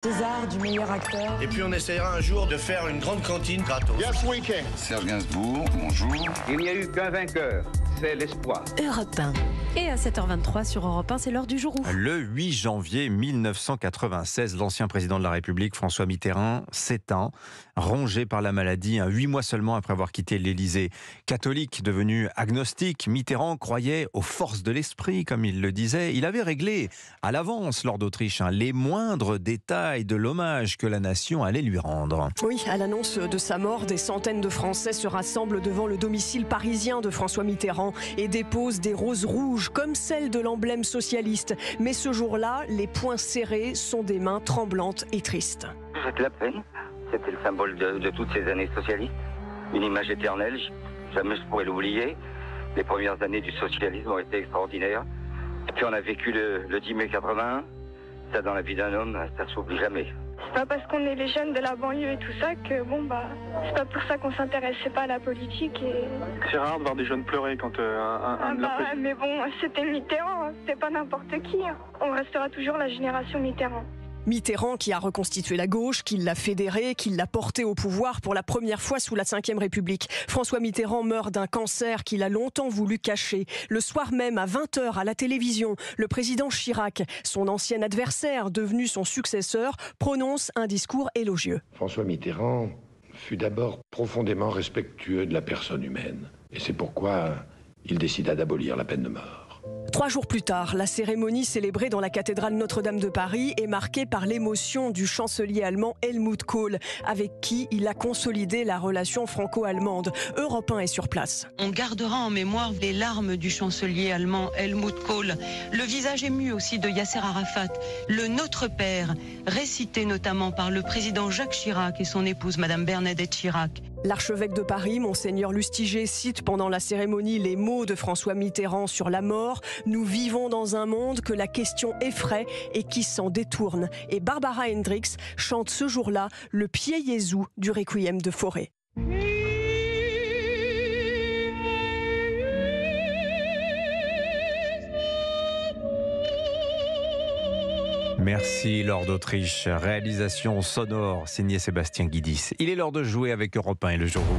César du meilleur acteur. Et puis on essaiera un jour de faire une grande cantine gratos. Yes, we can. Serge Gainsbourg, bonjour. Il n'y a eu qu'un vainqueur, c'est l'espoir. Europe 1. Et à 7h23 sur Europe 1, c'est l'heure du jour où. Le 8 janvier 1996, l'ancien président de la République, François Mitterrand, s'éteint, rongé par la maladie, 8 mois seulement après avoir quitté l'Élysée. Catholique, devenu agnostique, Mitterrand croyait aux forces de l'esprit, comme il le disait. Il avait réglé à l'avance, lors d'Autriche, les moindres détails de l'hommage que la nation allait lui rendre. Oui, à l'annonce de sa mort, des centaines de Français se rassemblent devant le domicile parisien de François Mitterrand et déposent des roses rouges comme celles de l'emblème socialiste. Mais ce jour-là, les poings serrés sont des mains tremblantes et tristes. J'ai de la peine. C'était le symbole de toutes ces années socialistes. Une image éternelle, jamais je pourrais l'oublier. Les premières années du socialisme ont été extraordinaires. Et puis on a vécu le 10 mai 81. Ça, dans la vie d'un homme, ça ne s'oublie jamais. C'est pas parce qu'on est les jeunes de la banlieue et tout ça que, c'est pas pour ça qu'on s'intéressait pas à la politique. C'est rare de voir des jeunes pleurer quand mais bon, c'était Mitterrand, c'était pas n'importe qui. On restera toujours la génération Mitterrand. Mitterrand qui a reconstitué la gauche, qui l'a fédérée, qui l'a portée au pouvoir pour la première fois sous la Ve République. François Mitterrand meurt d'un cancer qu'il a longtemps voulu cacher. Le soir même, à 20h à la télévision, le président Chirac, son ancien adversaire, devenu son successeur, prononce un discours élogieux. François Mitterrand fut d'abord profondément respectueux de la personne humaine. Et c'est pourquoi il décida d'abolir la peine de mort. 3 jours plus tard, la cérémonie célébrée dans la cathédrale Notre-Dame de Paris est marquée par l'émotion du chancelier allemand Helmut Kohl, avec qui il a consolidé la relation franco-allemande. Europe 1 est sur place. On gardera en mémoire les larmes du chancelier allemand Helmut Kohl, le visage ému aussi de Yasser Arafat, le Notre Père, récité notamment par le président Jacques Chirac et son épouse Madame Bernadette Chirac. L'archevêque de Paris, Monseigneur Lustiger, cite pendant la cérémonie les mots de François Mitterrand sur la mort. Nous vivons dans un monde que la question effraie et qui s'en détourne. Et Barbara Hendricks chante ce jour-là le Pied Jésus du Requiem de Fauré. Merci Laure d'Autriche. Réalisation sonore signée Sébastien Guidis. Il est l'heure de jouer avec Europe 1 et le jour où.